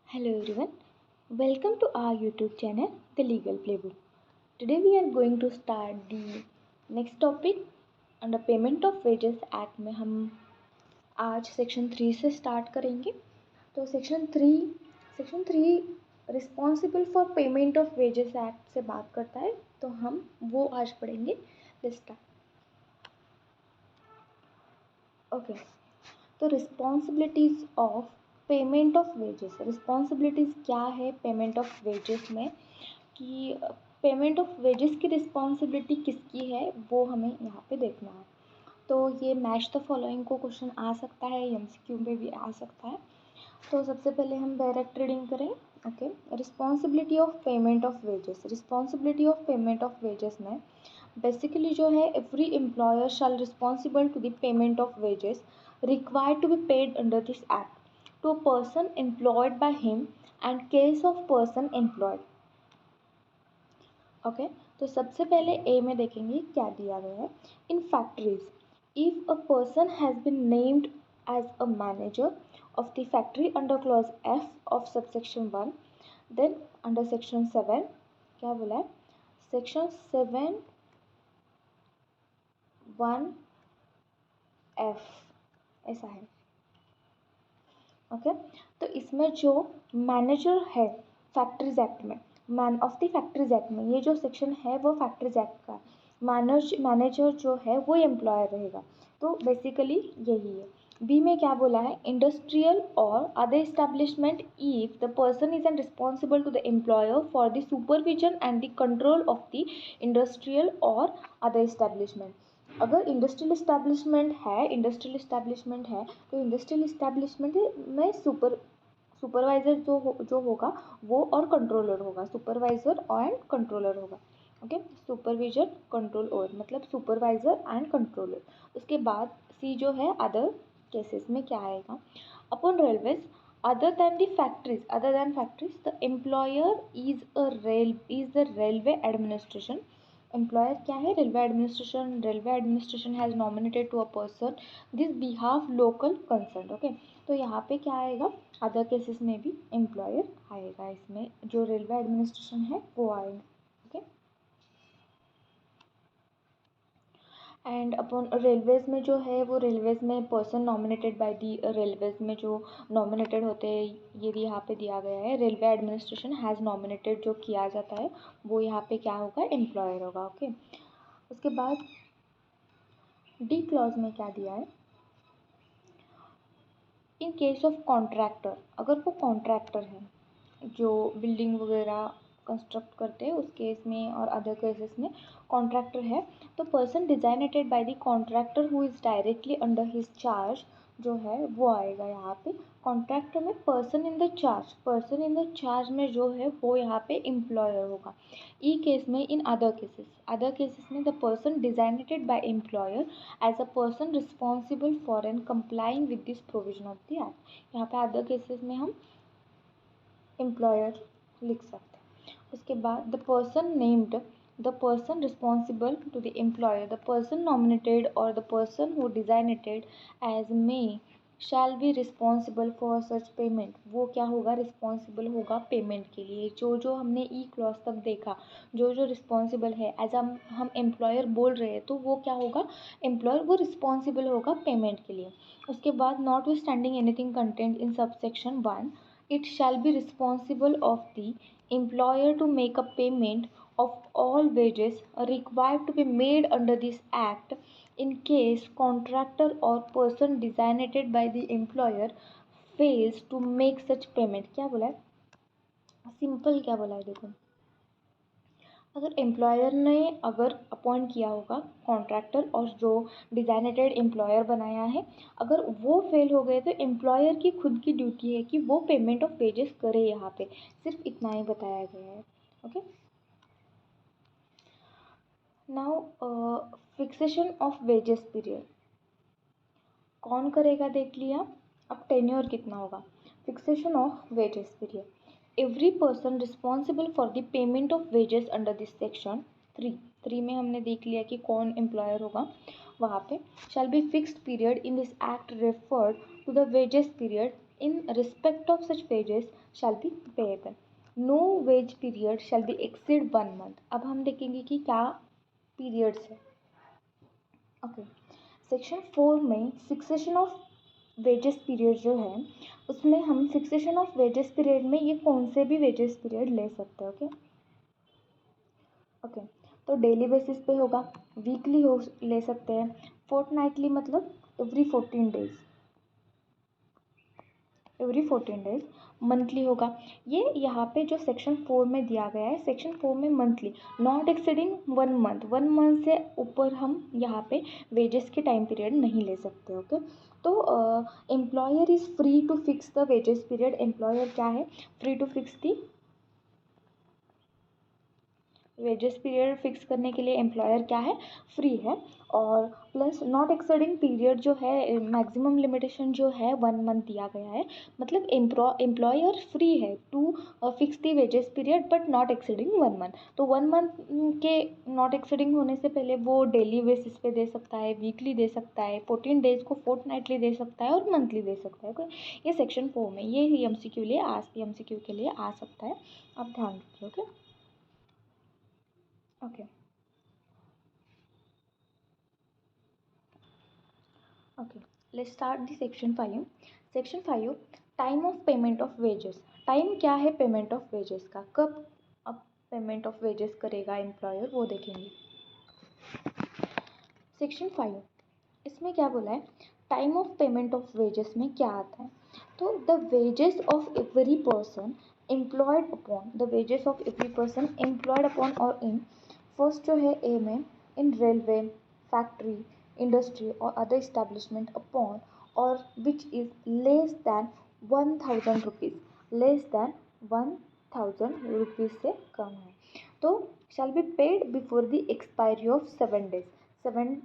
Hello everyone, welcome to our YouTube channel, The Legal Playbook. Today we are going to start the next topic under Payment of Wages Act में हम आज section 3 से start करेंगे. तो section 3 responsible for payment of wages act से बात करता है, तो हम वो आज पढ़ेंगे. Let's start. ओके, तो responsibilities of payment of wages. Responsibilities क्या है पेमेंट ऑफ वेजेस में, कि पेमेंट ऑफ वेजेस की रिस्पॉन्सिबिलिटी किसकी है वो हमें यहाँ पे देखना है. तो ये मैच द फॉलोइंग को क्वेश्चन आ सकता है, एमसीक्यू में भी आ सकता है. तो सबसे पहले हम डायरेक्ट रीडिंग करें. Okay, responsibility of payment of wages. Responsibility of payment of wages में बेसिकली जो है, every employer shall responsible to the payment of wages required to be paid under this act to a person employed by him and case of person employed. Okay, तो सबसे पहले ए में देखेंगे क्या दिया गया है. In factories, if a person has been named as a manager of the factory under clause F of subsection 1, then under section 7 क्या बोला है, सेक्शन 7 1 एफ ऐसा है. ओके, तो इसमें जो मैनेजर है फैक्ट्रीज एक्ट में, man of the factories act में, ये जो सेक्शन है वो फैक्ट्रीज एक्ट का, मैनेजर जो है वो एम्प्लॉयर रहेगा. तो बेसिकली यही है. बी में क्या बोला है, इंडस्ट्रियल और other establishment if the person is an responsible to the employer for the supervision and the control of the industrial और अदर एस्टेब्लिशमेंट. अगर इंडस्ट्रियल इस्टेब्लिशमेंट है तो इंडस्ट्रियल इस्टेब्लिशमेंट में सुपरवाइज़र जो होगा वो और कंट्रोलर होगा. सुपरवाइज़र एंड कंट्रोलर होगा. ओके, सुपरविजन कंट्रोल और मतलब सुपरवाइज़र एंड कंट्रोलर. उसके बाद सी जो है अदर केसेस में क्या आएगा, upon railways other than factories the employer is the railway administration. Employer क्या है, railway administration. Railway administration has nominated to a person this behalf local concern. Okay, तो यहाँ पे क्या आएगा, अदर केसेस में भी एम्प्लॉयर आएगा. इसमें जो रेलवे एडमिनिस्ट्रेशन है वो आएगा. ओके, एंड अपॉन रेलवेज़ में जो है वो रेलवेज़ में person nominated by the Railways में जो नॉमिनेटेड होते हैं, ये यहाँ पे दिया गया है, रेलवे एडमिनिस्ट्रेशन हैज़ नॉमिनेटेड जो किया जाता है वो यहाँ पे क्या होगा, एम्प्लॉयर होगा. ओके, उसके बाद डी क्लॉज में क्या दिया है, इन केस ऑफ कॉन्ट्रैक्टर, अगर वो कॉन्ट्रैक्टर है जो बिल्डिंग वगैरह कंस्ट्रक्ट करते हैं उस केस में और अदर केसेस में कॉन्ट्रैक्टर है, तो person designated by the contractor who is directly under his charge जो है वो आएगा यहाँ पे. कॉन्ट्रैक्टर में पर्सन इन द चार्ज में जो है वो यहाँ पे एम्प्लॉयर होगा. ई केस में इन अदर केसेस में the person designated by employer as a person responsible for and complying with this provision of the act. यहाँ पे अदर केसेस में हम एम्प्लॉयर लिख सकते हैं. उसके बाद the person named, the person responsible to the employer, the person nominated or the person who designated as may shall be responsible for such payment. वो क्या होगा, रिस्पॉन्सिबल होगा पेमेंट के लिए. जो हमने ई क्लॉज तक देखा, जो रिस्पॉन्सिबल है एज हम एम्प्लॉयर बोल रहे हैं, तो वो क्या होगा, एम्प्लॉयर वो रिस्पॉन्सिबल होगा पेमेंट के लिए. उसके बाद not standing anything content in subsection 1, it shall be responsible of the employer to make a payment of all wages required to be made under this act in case contractor or person designated by the employer fails to make such payment. क्या बोला है, simple क्या बोला है देखो, अगर employer ने अगर अपॉइंट किया होगा कॉन्ट्रैक्टर और जो डिजाइनेटेड एम्प्लॉयर बनाया है, अगर वो फेल हो गए तो एम्प्लॉयर की खुद की ड्यूटी है कि वो पेमेंट ऑफ वेजेस करे. यहाँ पे सिर्फ इतना ही बताया गया है. Okay, now fixation of wages period कौन करेगा देख लिया. अब टेन्योर कितना होगा, fixation of wages period, every person responsible for the payment of wages under this section 3 में हमने देख लिया कि कौन एम्प्लॉयर होगा वहाँ पे. Shall be fixed period in this act referred to the wages period in respect of such wages shall be payable. No wage period shall be exceed 1 month. अब हम देखेंगे कि क्या पीरियड्स है। ओके, सेक्शन 4 में फिक्सेशन ऑफ वेजेस पीरियड जो है उसमें हम फिक्सेशन ऑफ वेजेस पीरियड में ये कौन से भी वेजेस पीरियड ले सकते हैं। ओके, तो डेली बेसिस पे होगा, वीकली हो ले सकते हैं, फोर्टनाइटली मतलब एवरी 14 डेज, मंथली होगा। ये यहाँ पे जो सेक्शन 4 में दिया गया है, सेक्शन 4 में monthly not exceeding 1 month, 1 month से ऊपर हम यहाँ पे वेजेस के टाइम पीरियड नहीं ले सकते। ओके, तो employer is free to fix the wages period. Employer क्या है, free to fix the wages period fix करने के लिए एम्प्लॉयर क्या है, फ्री है। और प्लस नॉट एक्सीडिंग पीरियड जो है, मैक्सिमम लिमिटेशन जो है 1 मंथ दिया गया है, मतलब एम्प्लॉयर फ्री है to fix the wages period but not exceeding 1 month. तो 1 मंथ के नॉट एक्सीडिंग होने से पहले वो डेली बेसिस पे दे सकता है, वीकली दे सकता है, 14 डेज को फोर्टनाइटली दे सकता है और मंथली दे सकता है। ओके, ये सेक्शन 4 में ये एमसीक्यू के लिए आ सकता है, आप ध्यान रखिए। Okay okay okay, let's start the section 5। Section 5, time of payment of wages. Time क्या है पेमेंट ऑफ वेजेस का, कब अब पेमेंट ऑफ वेजेस करेगा एम्प्लॉयर, वो देखेंगे। सेक्शन 5 इसमें क्या बोला है, time of payment of wages में क्या आता है, तो the wages of every person employed upon, the wages of every person employed upon और इन, फर्स्ट जो है ए में, इन रेलवे, फैक्ट्री, इंडस्ट्री और अदर इस्टेब्लिशमेंट अपॉन और which is less than 1000 rupees, less than 1000 rupees से कम है, तो शैल be paid before the expiry of 7 days. 7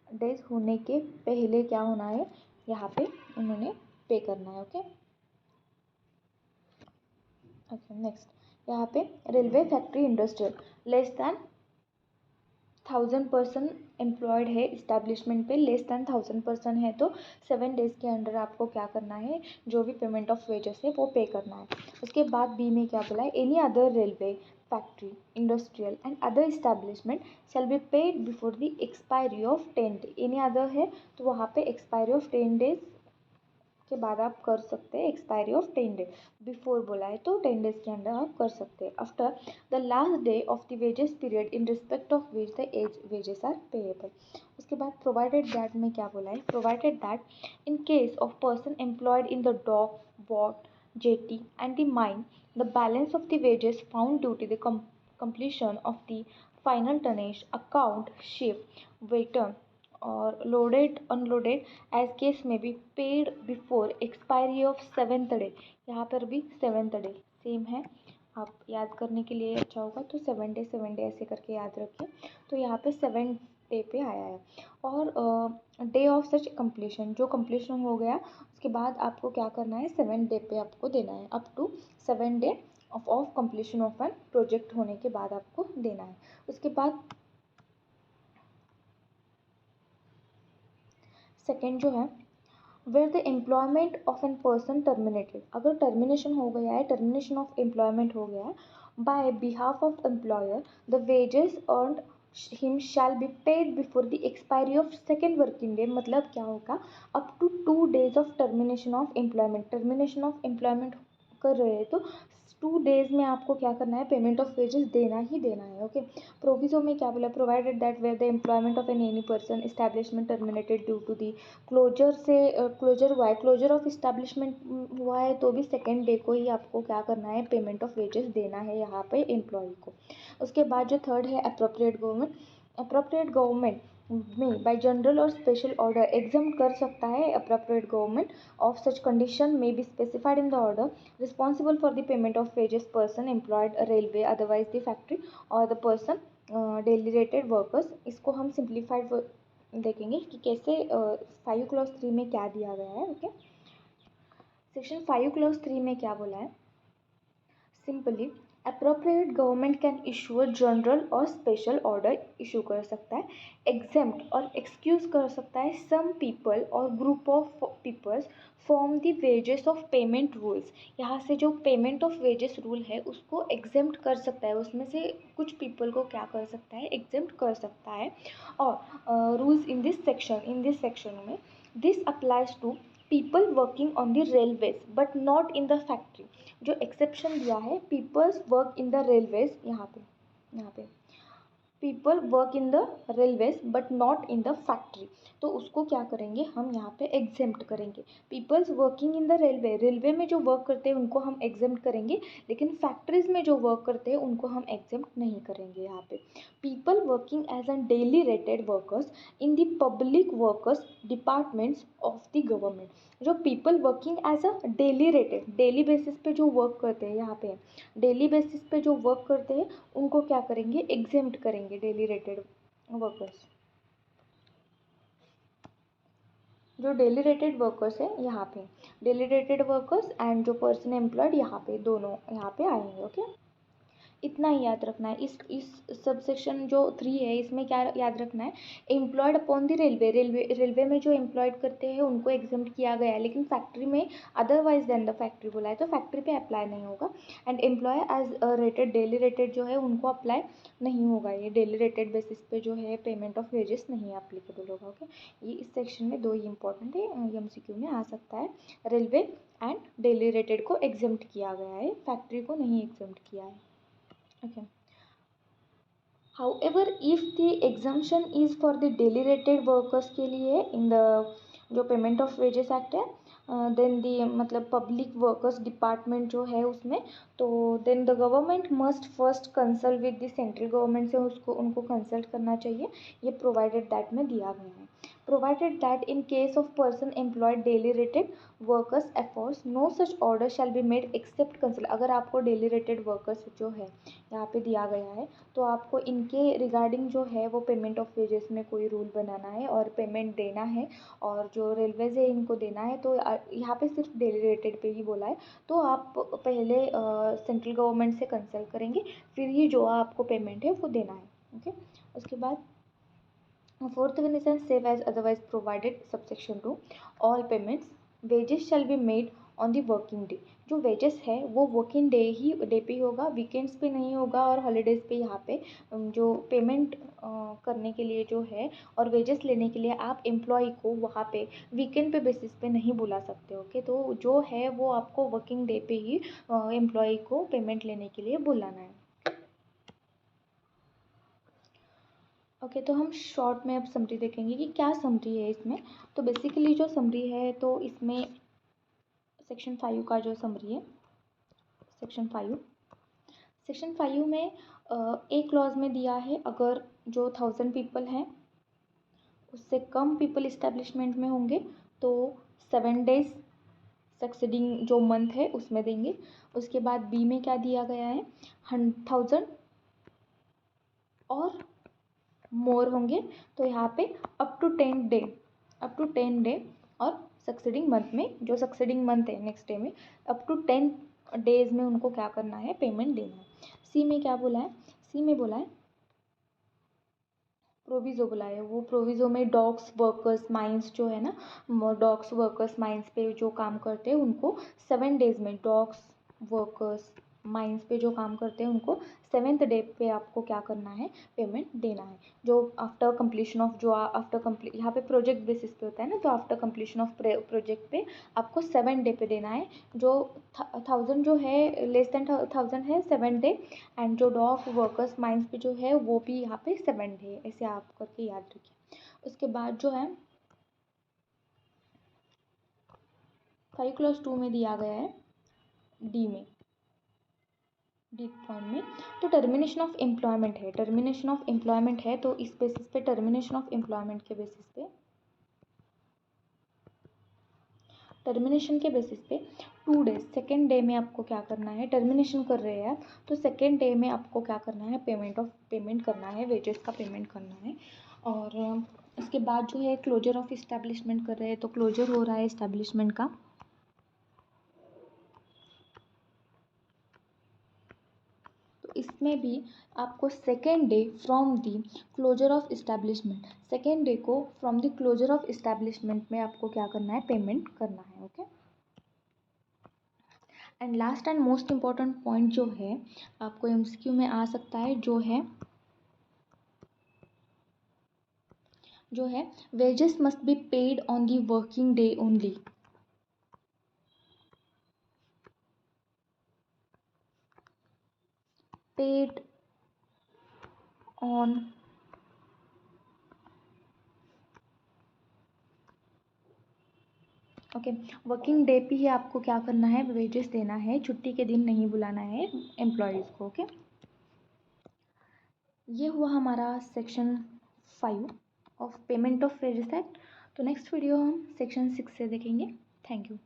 days होने के पहले क्या होना है, यहाँ पे उन्होंने पे करना है। ओके ओके, नेक्स्ट यहाँ पे railway, factory, industrial, less than 1000 person employed है इस्टेब्लिशमेंट पे, लेस दैन 1000 पर्सन है, तो 7 डेज के अंडर आपको क्या करना है, जो भी पेमेंट ऑफ वेजेस है वो पे करना है। उसके बाद बी में क्या बोला है, any other railway, factory, industrial and other establishment shell be paid before the expiry of 10 day. Any other है तो वहाँ पे एक्सपायरी ऑफ 10 डेज के बाद आप कर सकते हैं, एक्सपायरी ऑफ 10 डे, बिफोर बोला है तो 10 डेज के अंदर आप कर सकते हैं। After the last day of the wages period in respect of which the as wages are payable. उसके बाद प्रोवाइडेड दैट में क्या बोला है, provided that in case of person employed in the dock, वॉट, jetty and the mine, the balance of the wages found due to the completion of the final tonnage account ship waiter or loaded unloaded as case may be paid before expiry of 7th day. यहाँ पर भी 7th day same है, आप याद करने के लिए अच्छा होगा तो 7 डे ऐसे करके याद रखिए। तो यहाँ पे 7 डे पे आया है। और डे ऑफ सच कंप्लीशन, जो कंप्लीशन हो गया उसके बाद आपको क्या करना है, 7 डे पे आपको देना है, up to 7 day of completion of an project होने के बाद आपको देना है। उसके बाद सेकेंड जो है, where the employment of an person terminated, अगर टर्मिनेशन हो गया है, टर्मिनेशन ऑफ एम्प्लॉयमेंट हो गया है by behalf of employer, the wages earned him shall be paid before the expiry of second working day. मतलब क्या होगा, up to 2 days of termination of employment, termination of employment कर रहे हैं तो 2 डेज में आपको क्या करना है, पेमेंट ऑफ वेजेस देना ही देना है। ओके, प्रोविजो में क्या बोला, provided that where the employment of any person establishment terminated due to the closure से, क्लोजर हुआ है, क्लोजर ऑफ इस्टेब्लिशमेंट हुआ है तो भी 2nd डे को ही आपको क्या करना है, पेमेंट ऑफ वेजेस देना है यहाँ पे एम्प्लॉय को। उसके बाद जो थर्ड है अप्रोप्रिएट गवर्नमेंट, अप्रोप्रिएट गवर्नमेंट में बाय जनरल और स्पेशल ऑर्डर एग्जाम कर सकता है, appropriate government of such condition may be specified in the order, responsible for the payment of wages person employed railway otherwise the factory और the person daily rated workers. इसको हम simplified देखेंगे कि कैसे 5 clause 3 में क्या दिया गया है। ओके, सेक्शन 5 क्लॉज 3 में क्या बोला है, simply appropriate government can issue a general और स्पेशल ऑर्डर इशू कर सकता है, एग्जेम्प्ट और एक्सक्यूज कर सकता है सम पीपल और group of peoples from the wages of payment rules. यहाँ से जो पेमेंट ऑफ वेजेस रूल है उसको एग्जेम्प्ट कर सकता है, उसमें से कुछ पीपल को क्या कर सकता है, एग्जेम्प्ट कर सकता है। और रूल्स इन दिस सेक्शन में this applies to people working on the railways but not in the factory. जो एक्सेप्शन दिया है, peoples work in the railways, यहाँ पे people work in the railways but not in the factory, तो उसको क्या करेंगे हम यहाँ पे एग्जेम्प्ट करेंगे। Peoples working in the railway में जो वर्क करते हैं उनको हम एग्जेम्प्ट करेंगे, लेकिन फैक्ट्रीज में जो वर्क करते हैं उनको हम एग्जेम्प्ट नहीं करेंगे। यहाँ पे people working as an daily rated workers in the public workers departments of the government. जो people working as a daily rated, daily basis पे जो वर्क करते हैं, यहाँ पे डेली बेसिस पे जो वर्क करते हैं उनको क्या करेंगे, एग्जेम्प्ट करेंगे डेली रेटेड वर्कर्स। जो डेली रेटेड वर्कर्स है यहाँ पे, डेली रेटेड वर्कर्स एंड जो पर्सन एम्प्लॉयड यहाँ पे, दोनों यहाँ पे आएंगे। ओके, इतना ही याद रखना है। इस सबसेक्शन जो 3 है इसमें क्या याद रखना है, एम्प्लॉयड अपॉन द रेलवे में जो एम्प्लॉयड करते हैं उनको एग्जाम्प्ट किया गया है, लेकिन फैक्ट्री में अदरवाइज देन द फैक्ट्री बोला है तो फैक्ट्री पे अप्लाई नहीं होगा। And employ as rated, daily rated जो है उनको अप्लाई नहीं होगा, ये डेली रेटेड बेसिस पे जो है पेमेंट ऑफ वेजेस नहीं अप्लीकेबल होगा। ओके, ये इस सेक्शन में 2 ही इंपॉर्टेंट है, एमसीक्यू में आ सकता है। रेलवे एंड डेली रेटेड को एग्जाम्प्ट किया गया है, फैक्ट्री को नहीं एग्जाम्प्ट किया है। Okay. However, if the exemption is for the daily rated workers के लिए in the जो पेमेंट ऑफ वेजेस एक्ट है, देन दी मतलब पब्लिक वर्कर्स डिपार्टमेंट जो है उसमें, तो then the government must first consult with the central government से उसको उनको कंसल्ट करना चाहिए। ये प्रोवाइडेड दैट में दिया गया है। Provided that in case of person employed daily rated workers efforts no such order shall be made except consult. अगर आपको डेली रेटेड वर्कर्स जो है यहाँ पे दिया गया है तो आपको इनके रिगार्डिंग जो है वो पेमेंट ऑफ वेजेस में कोई रूल बनाना है और पेमेंट देना है, और जो रेलवेज है इनको देना है। तो यहाँ पे सिर्फ डेली रेटेड पे ही बोला है, तो आप पहले सेंट्रल गवर्नमेंट से कंसल्ट करेंगे, फिर ही जो आपको पेमेंट है वो देना है। ओके, उसके बाद fourth condition, save as otherwise provided subsection 2, all payments wages shall be made on the working day. जो वेजेस है वो वर्किंग डे पे ही होगा, वीकेंड्स पे नहीं होगा और हॉलीडेज़ पे। यहाँ पे जो पेमेंट करने के लिए जो है और वेजेस लेने के लिए आप एम्प्लॉय को वहाँ पे वीकेंड पे बेसिस पे नहीं बुला सकते। ओके, तो जो है वो आपको वर्किंग डे पे ही एम्प्लॉय को पेमेंट लेने के लिए बुलाना है। ओके, तो हम शॉर्ट में अब समरी देखेंगे कि क्या समरी है इसमें। तो बेसिकली जो समरी है तो इसमें सेक्शन 5 का जो समरी है, सेक्शन 5 में एक क्लॉज में दिया है, अगर जो 1000 पीपल हैं उससे कम पीपल इस्टेब्लिशमेंट में होंगे तो 7 डेज सक्सीडिंग जो मंथ है उसमें देंगे। उसके बाद बी में क्या दिया गया है, 1000 और मोर होंगे तो यहाँ पे अप टू 10 डे और सक्सीडिंग मंथ में, जो सक्सीडिंग मंथ है नेक्स्ट डे में अप टू 10 डेज में उनको क्या करना है, पेमेंट देना है। सी में क्या बोला है, सी में बोला है प्रोविज़ो बोला है। वो प्रोविज़ो में डॉक्स वर्कर्स माइंस जो है ना, डॉक्स वर्कर्स माइंस पे जो काम करते हैं उनको 7 डेज में, डॉक्स वर्कर्स माइंस पे जो काम करते हैं उनको 7th डे पे आपको क्या करना है, पेमेंट देना है। जो आफ्टर कंप्लीशन ऑफ, जो आफ्टर कंप्लीट यहाँ पे प्रोजेक्ट बेसिस पे होता है ना, तो आफ्टर कंप्लीशन ऑफ प्रोजेक्ट पे आपको 7 डे पे देना है। जो 1000 जो है लेस देन 1000 है 7 डे, एंड जो डॉग वर्कर्स माइंस पे जो है वो भी यहाँ पे 7 डे, ऐसे आप करके याद रखिए। उसके बाद जो है 5 क्लॉज 2 में दिया गया है डी में, डी पॉइंट में, तो टर्मिनेशन ऑफ एम्प्लॉयमेंट है, टर्मिनेशन ऑफ एम्प्लॉयमेंट है तो इस बेसिस पे, टर्मिनेशन ऑफ एम्प्लॉयमेंट के बेसिस पे, टर्मिनेशन के बेसिस पे 2 डेज, सेकेंड डे में आपको क्या करना है, टर्मिनेशन कर रहे हैं आप तो सेकेंड डे में आपको क्या करना है, पेमेंट करना है, वेजेस का पेमेंट करना है। और उसके बाद जो है क्लोजर ऑफ इस्टेब्लिशमेंट कर रहे हैं तो क्लोजर हो रहा है इस्टेब्लिशमेंट का, इसमें भी आपको second day from the closure of establishment, second day को from the closure of establishment में आपको क्या करना है, पेमेंट करना है। Okay. And last and most important point जो है आपको एमसीक्यू में आ सकता है, जो है wages must be paid on the working day only. Paid on okay working day पे ही आपको क्या करना है, वेजेस देना है, छुट्टी के दिन नहीं बुलाना है एम्प्लॉयज़ को। ओके। ये हुआ हमारा section 5 of payment of wages act. तो नेक्स्ट वीडियो हम सेक्शन 6 से देखेंगे। Thank you.